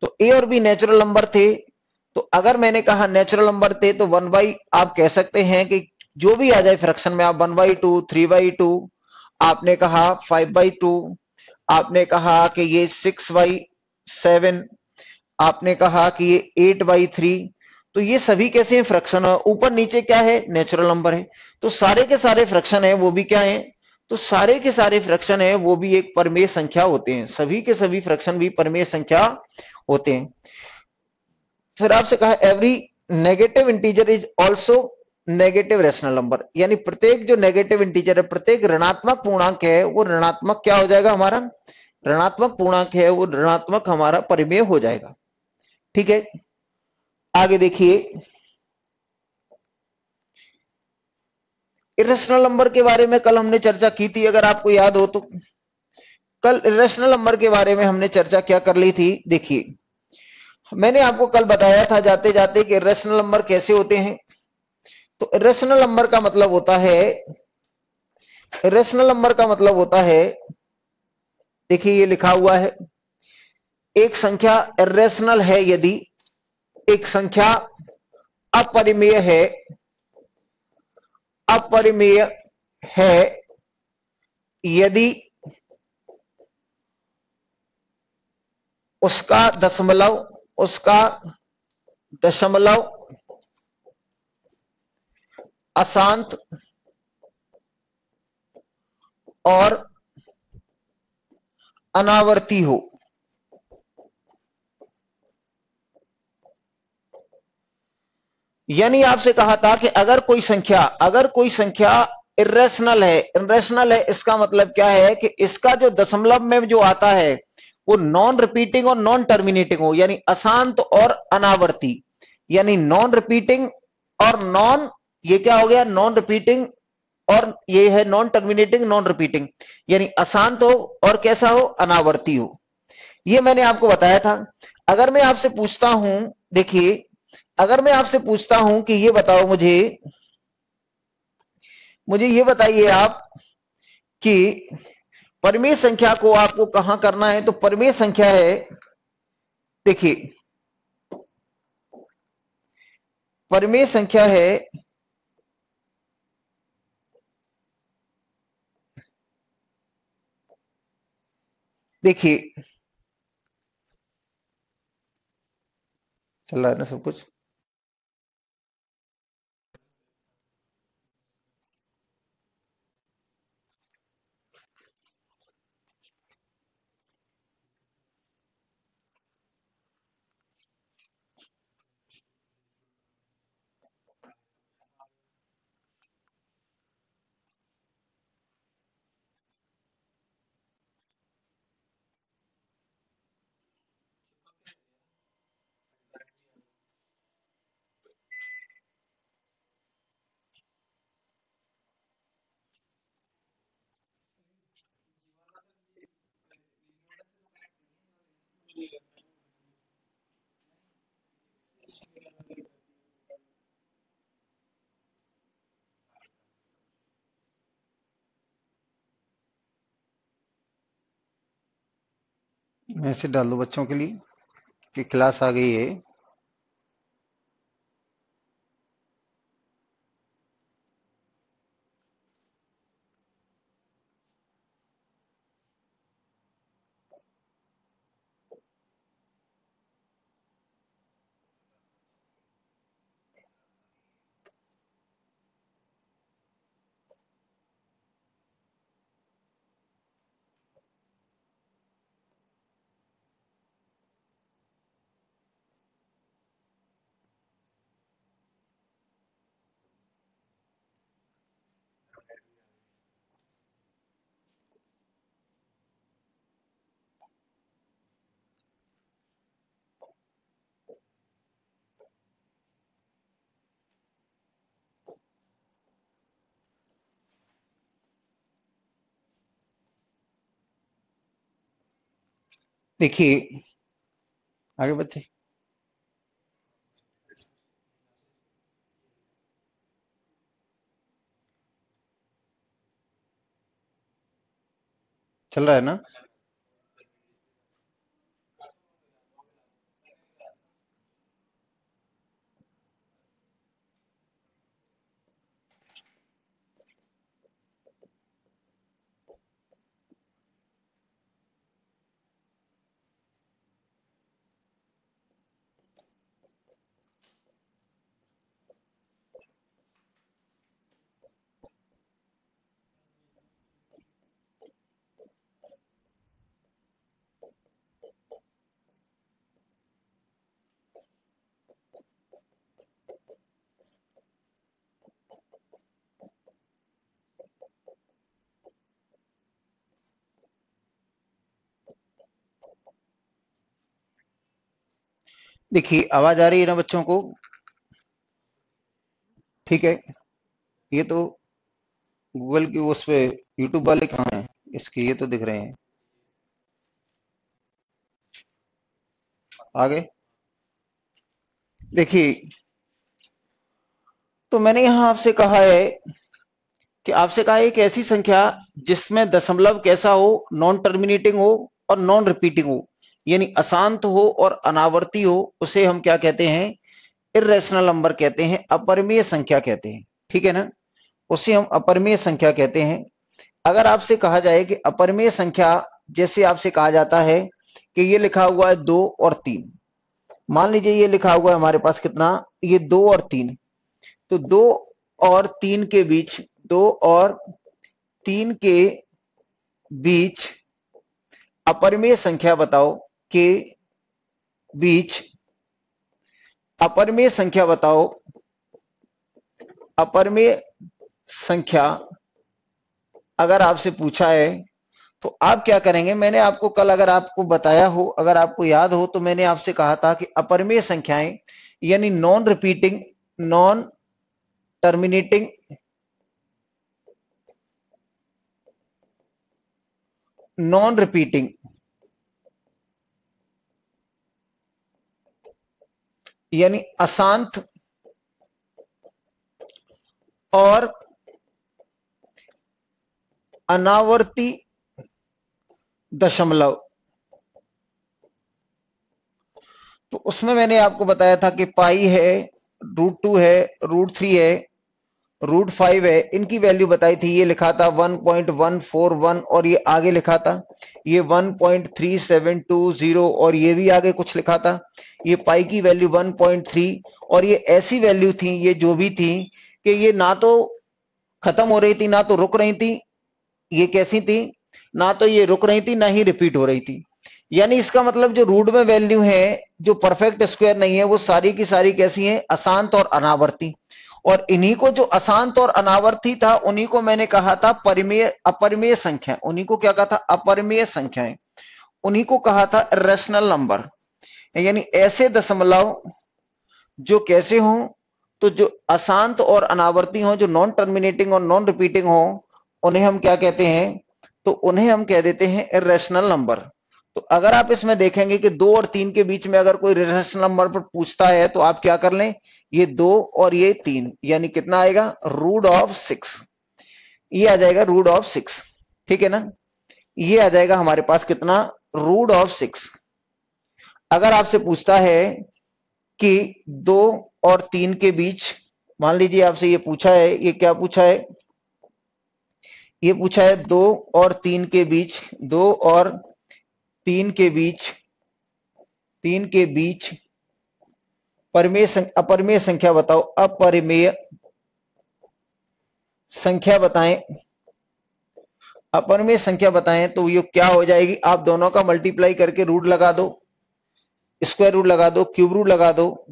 तो ए और बी नेचुरल नंबर थे, तो अगर मैंने कहा नेचुरल नंबर थे तो 1/, आप कह सकते हैं कि जो भी आ जाए फ्रैक्शन में, आप 1/2 3/2, आपने कहा 5/2, आपने कहा कि ये 6/7, आपने कहा कि ये 8/3, तो ये सभी कैसे हैं, फ्रैक्शन है, ऊपर नीचे क्या है, नेचुरल नंबर है, तो सारे के सारे फ्रैक्शन है वो भी क्या है, तो सारे के सारे फ्रैक्शन है वो भी एक परमेय संख्या होते हैं, सभी के सभी फ्रैक्शन भी परमेय संख्या होते हैं। फिर आपसे कहा every negative integer is also negative rational number, यानी प्रत्येक जो नेगेटिव इंटीजर है, प्रत्येक ऋणात्मक पूर्णांक है, वो ऋणात्मक क्या हो जाएगा हमारा, ऋणात्मक पूर्णांक है वो ऋणात्मक हमारा परिमेय हो जाएगा, ठीक है। आगे देखिए इरेशनल नंबर के बारे में कल हमने चर्चा की थी, अगर आपको याद हो तो कल इरेशनल नंबर के बारे में हमने चर्चा क्या कर ली थी, देखिए मैंने आपको कल बताया था जाते जाते कि इरेशनल नंबर कैसे होते हैं, तो इरेशनल नंबर का मतलब होता है, इरेशनल नंबर का मतलब होता है, देखिए ये लिखा हुआ है, एक संख्या इरेशनल है यदि, एक संख्या अपरिमेय है, अपरिमेय है यदि उसका दशमलव, उसका दशमलव अशांत और अनावर्ती हो। यानी आपसे कहा था कि अगर कोई संख्या इरेशनल है, इरेशनल है इसका मतलब क्या है कि इसका जो दशमलव में जो आता है वो नॉन रिपीटिंग और नॉन टर्मिनेटिंग हो, यानी अशांत और अनावर्ती, यानी नॉन रिपीटिंग और नॉन, ये क्या हो गया, नॉन रिपीटिंग, और ये है नॉन टर्मिनेटिंग नॉन रिपीटिंग, यानी अशांत हो और कैसा हो, अनावर्ती हो, ये मैंने आपको बताया था। अगर मैं आपसे पूछता हूं, देखिए अगर मैं आपसे पूछता हूं कि ये बताओ मुझे, मुझे ये बताइए आप कि परमेय संख्या को आपको कहां करना है, तो परमेय संख्या है, देखिए परमेय संख्या है, देखिए चल रहा है ना सब कुछ, मैसेज डाल दो बच्चों के लिए कि क्लास आ गई है। देखिए आगे बच्चे, चल रहा है ना। देखिए आवाज आ रही है ना बच्चों को? ठीक है। ये तो गूगल की उस पे, यूट्यूब वाले कहाँ हैं इसके? ये तो दिख रहे हैं। आगे देखिए, तो मैंने यहां आपसे कहा है कि आपसे कहा है एक ऐसी संख्या जिसमें दशमलव कैसा हो, नॉन टर्मिनेटिंग हो और नॉन रिपीटिंग हो, यानी अशांत हो और अनावर्ती हो, उसे हम क्या कहते हैं? इर्रेशनल नंबर कहते हैं, अपरिमेय संख्या कहते हैं। ठीक है ना? उसे हम अपरिमेय संख्या कहते हैं। अगर आपसे कहा जाए कि अपरिमेय संख्या, जैसे आपसे कहा जाता है कि ये लिखा हुआ है 2 और 3, मान लीजिए ये लिखा हुआ है हमारे पास कितना, ये 2 और 3, तो 2 और 3 के बीच, 2 और 3 के बीच अपरिमेय संख्या बताओ, के बीच अपरिमेय संख्या बताओ, अपरिमेय संख्या अगर आपसे पूछा है तो आप क्या करेंगे? मैंने आपको कल, अगर आपको बताया हो, अगर आपको याद हो, तो मैंने आपसे कहा था कि अपरिमेय संख्याएं यानी non repeating, non terminating, non repeating यानी अशांत और अनावर्ती दशमलव, तो उसमें मैंने आपको बताया था कि पाई है, √2 है, √3 है, √5 है, इनकी वैल्यू बताई थी। ये लिखा था 1.141 और ये आगे लिखा था ये 1.3720 और ये भी आगे कुछ लिखा था। ये पाई की वैल्यू 1.3 और ये ऐसी वैल्यू थी, ये जो भी थी, कि ये ना तो खत्म हो रही थी ना तो रुक रही थी। ये कैसी थी? ना तो ये रुक रही थी ना ही रिपीट हो रही थी। यानी इसका मतलब जो रूट में वैल्यू है, जो परफेक्ट स्क्वायर नहीं है, वो सारी की सारी कैसी है? अशांत और अनावर्ती। और इन्हीं को, जो अशांत और अनावर्ती था, उन्हीं को मैंने कहा था परिमेय, अपरिमेय संख्या। उन्हीं को क्या कहा था? अपरिमेय संख्याएं। उन्हीं को कहा था इर्रेशनल नंबर, यानी ऐसे दशमलव जो कैसे हों? तो जो अशांत और अनावर्ती हों, जो नॉन टर्मिनेटिंग और नॉन रिपीटिंग हों, उन्हें हम क्या कहते हैं? तो उन्हें हम कह देते हैं इर्रेशनल नंबर। तो अगर आप इसमें देखेंगे कि 2 और 3 के बीच में अगर कोई रेशनल नंबर पर पूछता है तो आप क्या कर लें, ये 2 और ये 3, यानी कितना आएगा, √6, ये आ जाएगा √6। ठीक है ना, ये आ जाएगा हमारे पास कितना, √6। अगर आपसे पूछता है कि 2 और 3 के बीच, मान लीजिए आपसे ये पूछा है, ये क्या पूछा है, ये पूछा है 2 और 3 के बीच, 2 और 3 के बीच, 3 के बीच अपरिमेय संख्या बताओ, अपरिमेय संख्या बताएं, अपरिमेय संख्या बताएं। तो ये क्या हो जाएगी, आप दोनों का मल्टीप्लाई करके रूट लगा दो, स्क्वायर रूट लगा दो, क्यूब रूट लगा दो,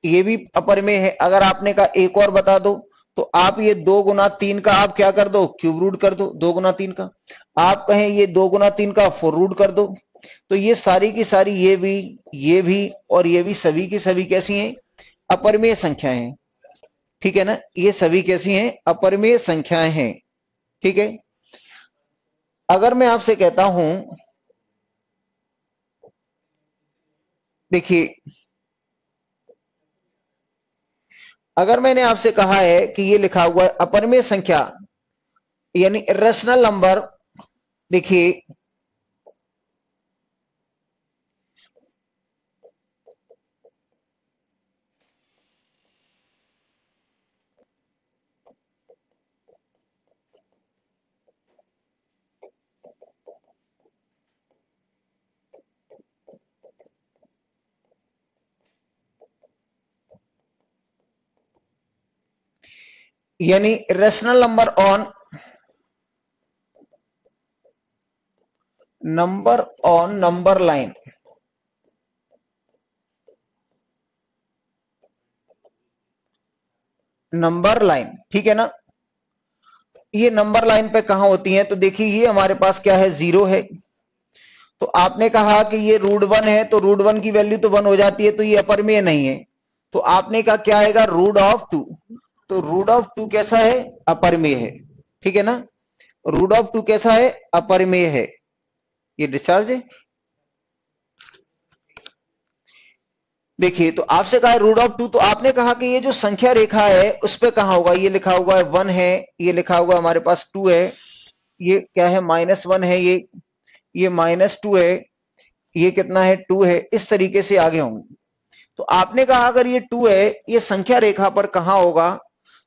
ये भी अपरिमेय है। अगर आपने कहा एक और बता दो, तो आप ये 2 गुना 3 का आप क्या कर दो, क्यूब रूट कर दो, 2 गुना 3 का। आप कहें ये 2 गुना 3 का 4 रूट कर दो। तो ये सारी की सारी, ये भी और ये भी सभी की सभी कैसी हैं, अपरिमेय संख्याएं हैं। ठीक है ना, ये सभी कैसी हैं, अपरिमेय संख्याएं हैं। ठीक है, अगर मैं आपसे कहता हूं, देखिए अगर मैंने आपसे कहा है कि ये लिखा हुआ है अपरिमेय संख्या यानी इर्रेशनल नंबर, देखिए यानी irrational number on number line, number line. ठीक है ना, ये नंबर लाइन पे कहां होती है, तो देखिए ये हमारे पास क्या है, 0 है। तो आपने कहा कि ये √1 है, तो √1 की वैल्यू तो 1 हो जाती है, तो ये अपरिमेय नहीं है। तो आपने कहा क्या आएगा, √2। तो √2 कैसा है, अपरिमेय है। ठीक है ना, √2 कैसा है, अपरिमेय है। ये डिस्चार्ज है। देखिए तो आपसे कहा है √2, तो आपने कहा कि ये जो संख्या रेखा है उस पे कहां होगा, ये लिखा हुआ है 1 है, ये लिखा हुआ हमारे पास 2 है, ये क्या है, -1 है, ये -2 है, ये कितना है, 2 है, इस तरीके से आगे होंगे। तो आपने कहा अगर ये 2 है, ये संख्या रेखा पर कहां होगा,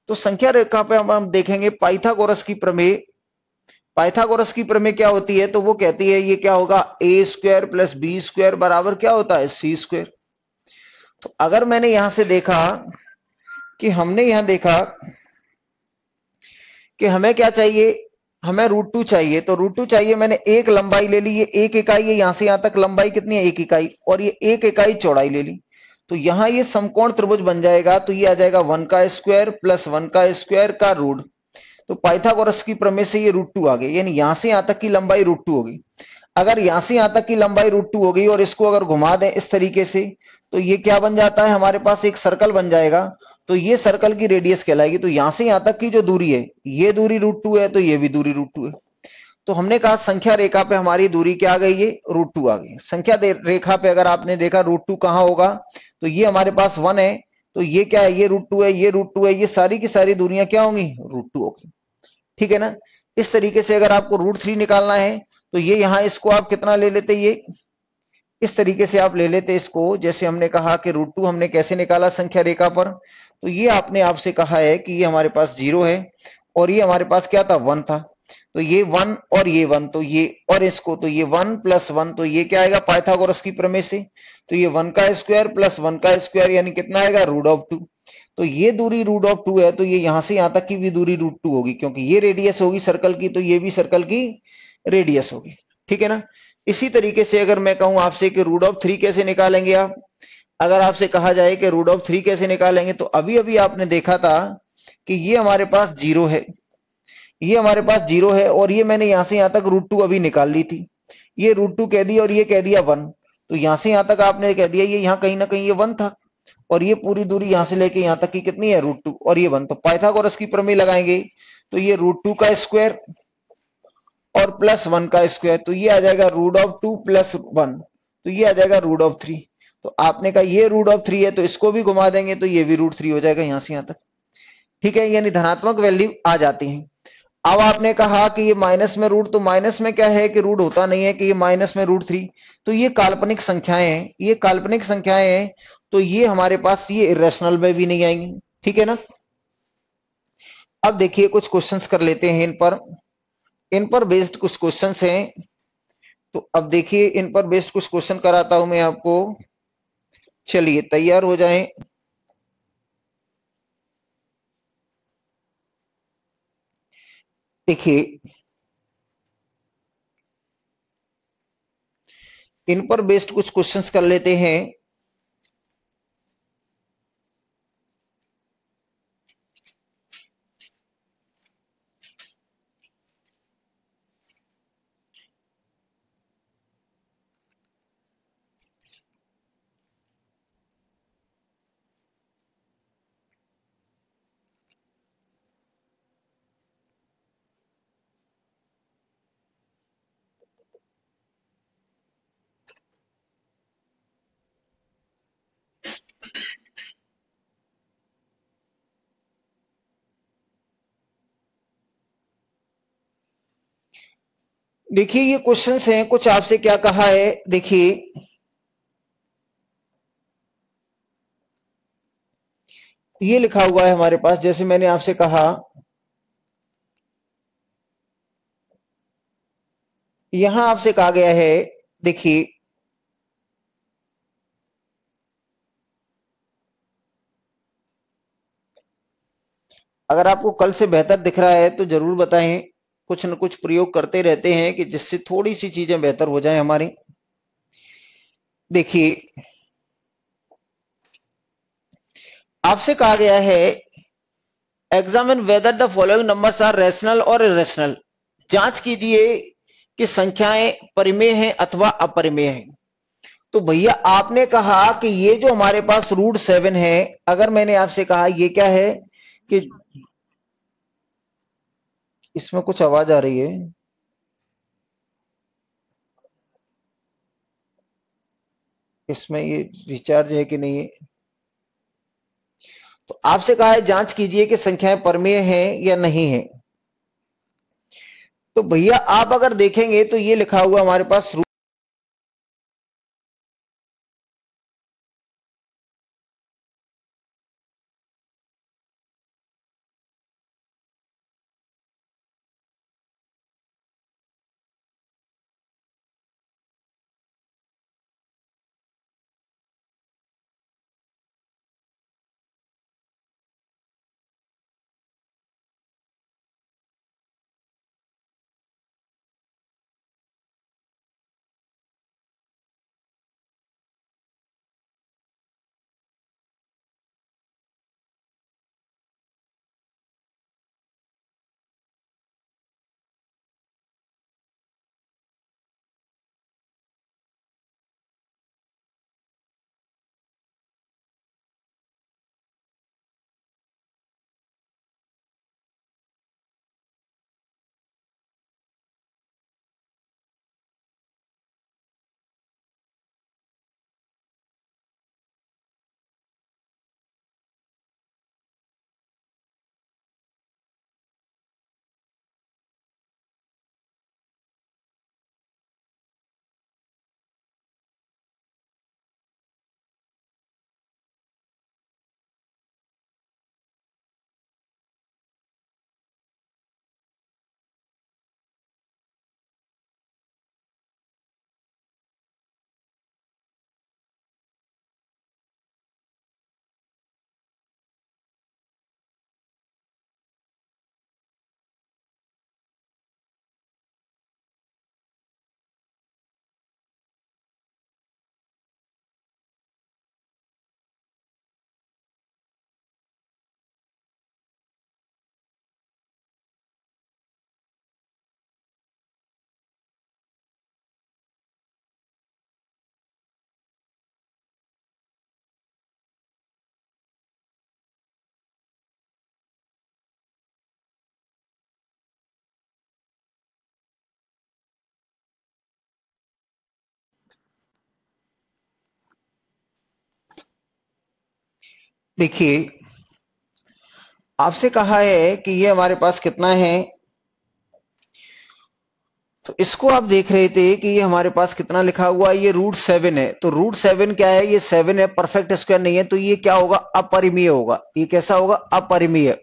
तो संख्या रेखा पे हम देखेंगे पाइथागोरस की प्रमेय। पाइथागोरस की प्रमेय क्या होती है, तो वो कहती है ये क्या होगा, a² + b² बराबर क्या होता है, c²। तो अगर मैंने यहां से देखा कि हमने यहां देखा कि हमें क्या चाहिए, हमें √2 चाहिए, तो √2 चाहिए, मैंने एक लंबाई ले ली, ये 1 इकाई है, यहां से यहां तक लंबाई कितनी है, 1 इकाई, और ये 1 इकाई चौड़ाई ले ली। तो यहां ये समकोण त्रिभुज बन जाएगा, तो ये आ जाएगा 1 का स्क्वायर + 1 का स्क्वायर का रूट। तो पाइथागोरस की प्रमेय से ये √2 आ गए, यानी यहां से यहां तक की लंबाई √2 होगी। अगर यहां से यहां तक की लंबाई √2 हो गई और इसको अगर घुमा दें इस तरीके से, तो ये क्या बन जाता है, हमारे पास एक सर्कल बन जाएगा। तो ये सर्कल की रेडियस कहलाएगी। तो यहां से यहां तक की जो दूरी है, ये दूरी √2 है, तो ये भी दूरी √2 है। तो हमने कहा संख्या रेखा पे हमारी दूरी क्या आ गई है, √2 आ गई। संख्या रेखा पे अगर आपने देखा √2 कहां होगा, तो ये हमारे पास 1 है, तो ये क्या है, ये √2 है, ये √2 है, ये सारी की सारी दूरियां क्या होंगी, √2 होगी। ठीक है ना, इस तरीके से अगर आपको √3 निकालना है, तो ये यहां इसको आप कितना ले लेते, ये इस तरीके से आप ले लेते इसको, जैसे हमने कहा कि √2 हमने कैसे निकाला संख्या रेखा पर, तो ये आपने आपसे कहा है कि ये हमारे पास 0 है और ये हमारे पास क्या था, 1 था। तो ये 1 और ये 1, तो ये और इसको, तो ये 1 + 1, तो ये क्या आएगा पाइथागोरस की प्रमेय से, तो ये 1 का स्क्वायर + 1 का स्क्वायर यानी कितना आएगा, √2। तो ये दूरी √2 है, तो ये यहां से यहां तक की भी दूरी √2 होगी, क्योंकि ये रेडियस होगी सर्कल की, तो ये भी सर्कल की रेडियस होगी। ठीक है ना, इसी तरीके से अगर मैं कहूं आपसे कि √3 कैसे निकालेंगे आप, अगर आपसे कहा जाए कि √3 कैसे निकालेंगे, तो अभी अभी आपने देखा था कि ये हमारे पास 0 है, ये हमारे पास 0 है, और ये मैंने यहां से यहां तक √2 अभी निकाल ली थी, ये √2 कह दिया और ये कह दिया 1। तो यहां से यहां तक आपने कह दिया, ये यहां कहीं ना कहीं ये 1 था, और ये पूरी दूरी यहां से लेके यहां तक की कितनी है, √2 और ये 1। तो पाइथागोरस की प्रमेय लगाएंगे, तो ये √2 का स्क्वायर और प्लस 1 का स्क्वायर, तो ये आ जाएगा रूट ऑफ 2 प्लस 1, तो ये आ जाएगा रूट ऑफ 3। तो आपने कहा ये रूट ऑफ 3 है, तो इसको भी घुमा देंगे तो ये भी रूट 3 हो जाएगा यहां से यहां तक। ठीक है, यानी धनात्मक वैल्यू आ जाती है। अब आपने कहा कि ये माइनस में रूट, तो माइनस में क्या है कि रूट होता नहीं है, कि ये माइनस में रूट 3, तो ये काल्पनिक संख्याएं हैं, ये काल्पनिक संख्याएं हैं, तो ये हमारे पास ये इरेशनल में भी नहीं आएंगी। ठीक है ना। अब देखिए कुछ क्वेश्चंस कर लेते हैं इन पर बेस्ड कुछ क्वेश्चंस हैं। तो अब देखिए इन पर बेस्ड कुछ क्वेश्चन कराता हूं मैं आपको। चलिए तैयार हो जाएं। देखिए इन पर बेस्ड कुछ क्वेश्चंस कर लेते हैं। देखिए ये क्वेश्चंस हैं, कुछ आपसे क्या कहा है। देखिए ये लिखा हुआ है हमारे पास, जैसे मैंने आपसे कहा, यहां आपसे कहा गया है। देखिए अगर आपको कल से बेहतर दिख रहा है तो जरूर बताएं। कुछ न कुछ प्रयोग करते रहते हैं कि जिससे थोड़ी सी चीजें बेहतर हो जाएं हमारी। देखिए आपसे कहा गया है examine whether the following numbers are rational और इरेशनल। जांच कीजिए कि संख्याएं परिमेय हैं अथवा अपरिमेय हैं। तो भैया आपने कहा कि ये जो हमारे पास रूट 7 है, अगर मैंने आपसे कहा ये क्या है कि इसमें कुछ आवाज आ रही है। इसमें ये रिचार्ज है कि नहीं है। तो आपसे कहा है जांच कीजिए कि संख्याएं परमेय हैं या नहीं है। तो भैया आप अगर देखेंगे तो ये लिखा हुआ हमारे पास देखिए आपसे कहा है कि ये हमारे पास कितना है, तो इसको आप देख रहे थे कि ये हमारे पास कितना लिखा हुआ है, ये √7 है। तो √7 क्या है, ये 7 है, परफेक्ट स्क्वायर नहीं है, तो ये क्या होगा, अपरिमेय होगा। ये कैसा होगा, अपरिमेय।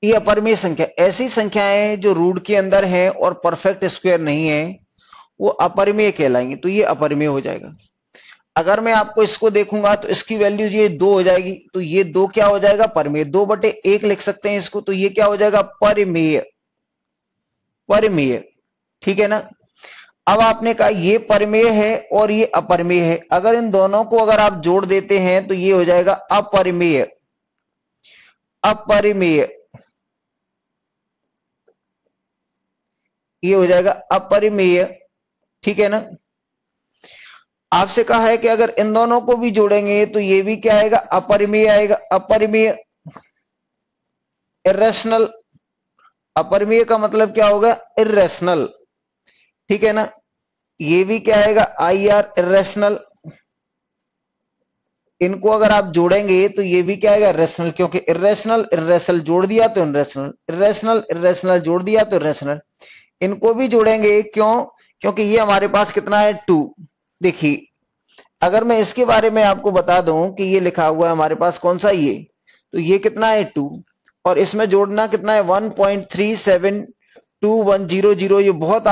ये अपरिमेय संख्या, ऐसी संख्याएं जो रूट के अंदर है और परफेक्ट स्क्वायर नहीं है वो अपरिमेय कहलाएंगे, तो ये अपरिमेय हो जाएगा। अगर मैं आपको इसको देखूंगा तो इसकी वैल्यू ये 2 हो जाएगी, तो ये 2 क्या हो जाएगा, परिमेय। 2/1 लिख सकते हैं इसको, तो ये क्या हो जाएगा, परिमेय। परिमेय, ठीक है ना। अब आपने कहा ये परिमेय है और ये अपरिमेय है, अगर इन दोनों को अगर आप जोड़ देते हैं तो ये हो जाएगा अपरिमेय। अपरिमेय, ये हो जाएगा अपरिमेय, ठीक है ना। आपसे कहा है कि अगर इन दोनों को भी जोड़ेंगे तो ये भी क्या आएगा, अपरिमेय आएगा। अपरिमेय, इरेशनल। अपरिमेय का मतलब क्या होगा, इरेशनल, ठीक है ना। ये भी क्या आएगा, IR, इरेशनल। इनको अगर आप जोड़ेंगे तो ये भी क्या आएगा, रेशनल, क्योंकि इरेशनल इरेशनल जोड़ दिया तो इरेशनल, इरेशनल इरेशनल जोड़ दिया तो इरेशनल। इनको भी जोड़ेंगे, क्यों, क्योंकि ये हमारे पास कितना है, 2। देखिए अगर मैं इसके बारे में आपको बता दूं कि ये लिखा हुआ है हमारे पास कौन सा, ये, तो ये कितना है, 2, और इसमें जोड़ना कितना है, 1.372100। ये बहुत